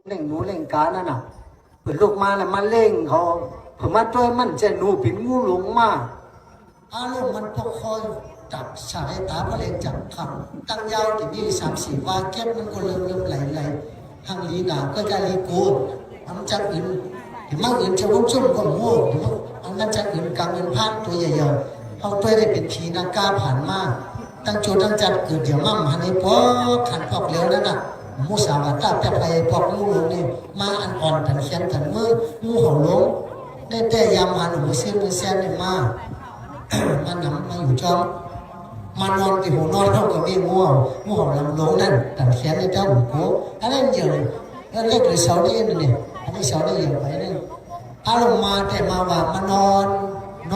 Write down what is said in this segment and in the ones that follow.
เล่งหนูเล่งกานั่นน่ะเปิดลูกมาแล้วมาเล่งเขาเผื่อมาด้วยมันจะหนูปิ่นงูหลงมาอารมณ์มันพอคอยจับสายตาพระเลงจับขังตั้งยาวที่นี่3-4ว่าเก็บมันก็เริ่มไหลทางลีนาก็จะลีกูมันจะอื่นถึงมากอื่นจะวุ่นชุ่มก็โง่ถึงมันจะอื่นกลางเงินพานตัวใหญ่ๆเขาตัวได้เป็นผีนักกาผ่านมาตั้งโจตั้งจัดเกิดเดี๋ยวมั่มหันไอ้พอขันพอกเหลวนั่นน่ะมูสาวาตาแปไปพอกงูหลงนี่มาอันอ่อนถันเขียนถันมืองูเห่าหลงได้แต่ยามหันหัวเส้นมือแซนเนี่ยมามันนำมาอยู่จอมมานอนที่หัวนอนเท่ากับมีงูเห่าลำหลงนั่นถันเขียนในเจ้าหูโขอันนั้นเยอะแล้วเล็กหรือเสาได้ยังเนี่ยอันนี้เสาได้ยังไงเนี่ยอารมณ์มาแต่มาว่ามานอ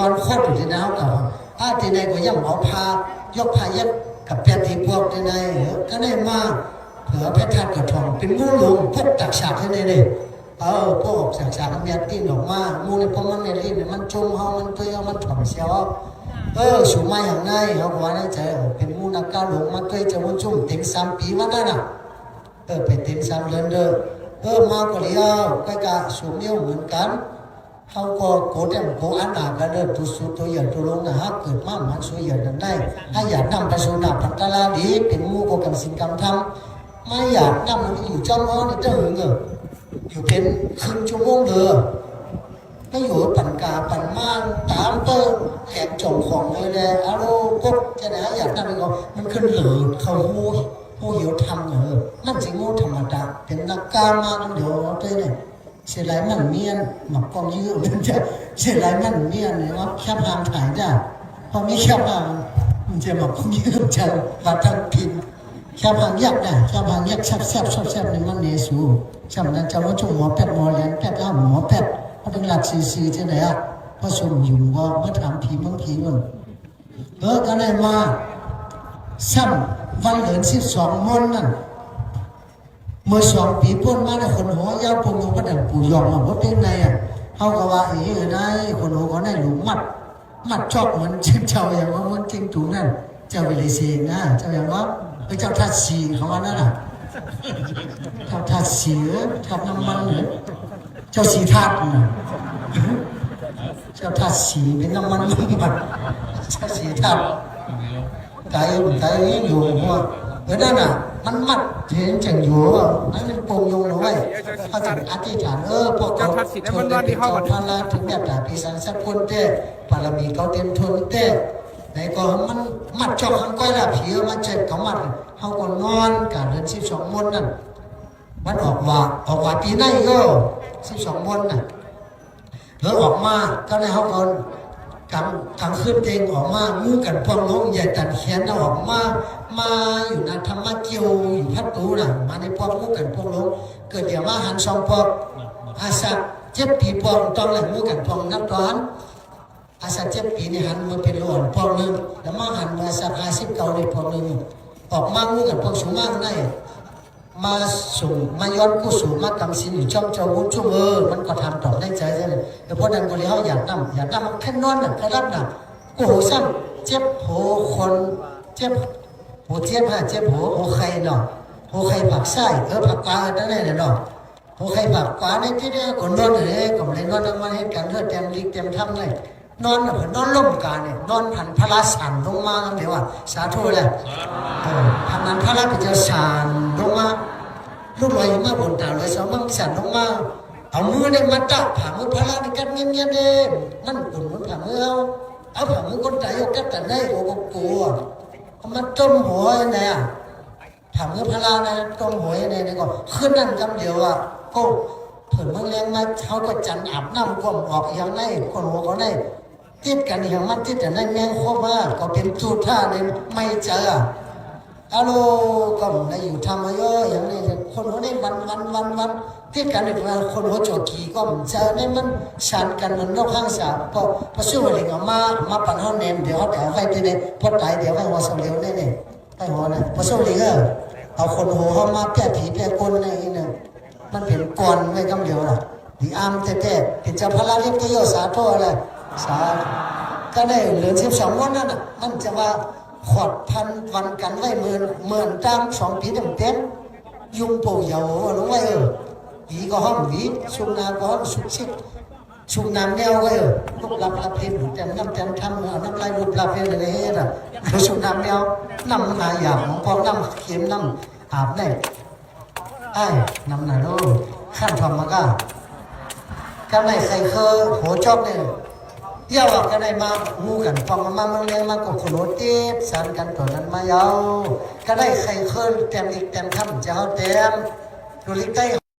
นโคตรอยู่ที่น้ำกับที่ไหนก็ย่ำเอาพายกพายัดกับแพทย์ที่พวกที่ไหนก็ได้มาเผื่อแพทย์ทานกระทองเป็นงูหลงพวกตักฉากที่ไหนเลยพวกฉากเมียตีนออกมางูในพวกมันในลิ้นมันจมเฮามันเตยมันถ่อมเสียวสูงมาอย่างไรเขาบอกว่าได้ใจเป็นงูนักการหลงมาเตยจะมันชุ่มถึง3 ปีวันนั้นน่ะเป็นถึง3 เดือนเด้อมากกว่าเดียวใกล้กับสูงเดียวเหมือนกันเขาก็โกรธแต่โกอันหนากันเดินตัวสุดตัวใหญ่ตัวลงนะฮะเกิดมามันสวยใหญ่นั้นได้ถ้าอยากนำไปสู่นาพัฒนาดีเป็นมูโกกับสิ่งกรรมทำไม่อยากนำมันอยู่จอมอ้อนี่จะหึงอยู่เป็นครึ่งชั่วโมงเถอะไม่อยู่ปั่นกาปั่นม่านตามเตอแขกจงของเลยอารมณ์ก็จะนะอยากนำไปก็มันขึ้นเหลือเขาหูเหี่ยวทำนั่นสิงูธรรมดาเป็นนักการมาเดี๋ยวเต้เนี่ยเสียไรมันเมียนหมักกองยืดมันจะเสียไรมันเมียนเนี่ยว่าแค่พางถ่ายได้พอมีแค่พางมันจะหมักกองยืดจะมาทำพินแค่พางยักได้แค่พางยักแซ่บในมันเนสูจำนั้นจะว่าจุ่มหมอแพทย์หมอเลี้ยงแพทย์หมอแพทย์เขาถึงหลักซีจะไหนพอสมอยู่ว่าเมื่อถามผีบางผีมันก็ได้มาซ้ำวันเหลือ12 มนนั่นเมื่อ2 ปีพ้นมาได้คนหัวยาวพงยงพระดังปู่ยองมาว่าเป็นไงเขาก็ว่าได้คนหัวก็ได้หลุมมัดชอบเหมือนเจ้าอย่างว่ามันจริงถูกนั่นเจ้าเวลิเซนนะเจ้าอย่างว่าเจ้าทัดสีเขาว่านั่นน่ะเจ้าทัดสีทัดน้ำมันเจ้าสีทัดนะเจ้าทัดสีเป็นน้ำมันเจ้าสีทัดใจอยู่หัวนั่นน่ะมันมัดเห็นจังอยู่นั่นเป็นปงยงเอาไว้เขาจะอธิษฐานพวกเขาชนได้เป็นเจ้าพระราถึงแบบแต่ปีสันสักคนเต้บารมีเขาเต็มทนเต้ไหนก็มันมัดจอกหันก้อยละผีมันเจ็บเขามัดเขาก็นอนการเดิน12 มนนั่นมันออกว่าปีไหนก็12 มนน่ะแล้วออกมาก็ในเขาคนกลางคืนเองออกมางูกันพวงลงใหญ่ตันเขียนออกมาอยู่ในธรรมะเกียวอยู่พัดตูน่ะมาในพวกงูกันพวงลงเกิดเดี๋ยวมาหัน2 พวกอาสัก7 ปีพวงต้องแหล่งงูกันพวงนับตอนอาสัก7 ปีนี่หันมาเป็นหลวงพวงหนึ่งแล้วมาหันมาสัก50 เก่าในพวงหนึ่งออกมางูกันพวงสูงมากได้มาสูงมาย้อนกู้สูงมากำสินอยู่ช่องเจ้าวุ้นชุ่มมันก็ทำต่อได้ใจเลยแต่พอดันก็เลยเขาอยากนำแค่นอนน่ะแค่รับน่ะโอ้โหซ้ำเจ็บโหคนเจ็บโหเจ็บเจ็บโหใครเนาะโหใครผักไส้ผักกวาได้เนาะโหใครผักกวาในที่นี้ก็นอนเลยก็เลยนอนมาให้กันเลือดเต็มลิกเต็มทำเลยนอนล่มกันเนี่ยนอนผันพระสันลงมาเดี๋ยวว่าสาธุเลยผันนั้นพระไปเจอสันลงมาลูกลอยมาบนตาเลยสองมังสันลงมาเอามือเนี่ยมาจับผ่ามือพระในกันเงี้ยๆเด้มันปุ่นมันผ่ามือเอาผ่ามือคนใจเอากัดแต่ได้โอ้โหกลัวมันจมหัวเนี่ยผ่ามือพระนะจมหัวเนี่ยก็ขึ้นนั่นคำเดียวก็เผื่อมันแรงมาเขาก็จันอาบน้ำก้มออกอย่างไรคนหัวก็ได้ติดกันอย่างมันติดแต่ในแมงโคมก็เป็นทูท่าเลยไม่เจอฮัลโหลก็ได้อยู่ทำมาเยอะอย่างนี้คนหัวนี่วันติดกันเลยคนหัวโจกีก็เจอในมันฉันกันมันนอกข้างสาพอสู้อะไรก็มาปั่นห้องเนมเดี๋ยวเขาให้ไปเนี่ยพอตายเดี๋ยวให้หัวสำเร็จเนี่ยให้หัวนะพอสู้อะไรเอาคนหัวเขามาแก้ผีแก้คนอะไรอย่างนี้มันเป็นก่อนไม่กำเดียวล่ะดีอามเต้เป็นเจ้าพระราชเรียกสาธุอะไรสาก็ได้เหลือ12 วันนั่นมันจะว่าขอดพันวันกันไว้เหมือนตั้ง2 ปีเต็มยุงปู่เหยาลงไว้ ก็ห้องหวีชุมนาก็ห้องสุกชิดชุมน้ำแนวเว้ยลูกลับลับเพลินแต่น้ำแจ่มทำน้ำลายลูกลับเพลินอะไรน่ะชุมน้ำแนวน้ำหาหยาบของพอน้ำเข็มน้ำอาบแน่ไอ้น้ำหนาโลขั้นทำมาก็กันไหนใครเคยโหจอบเนี่ยเที่ยวกันไหนมางูกันฟังมาเมืองเลี้ยงมาก็ขลุ่นเตี้ยสันกันตัวนั้นมาเยากันไหนใครเคยเต็มอีกเต็มคำจะเอาเต็มดูลิกใต้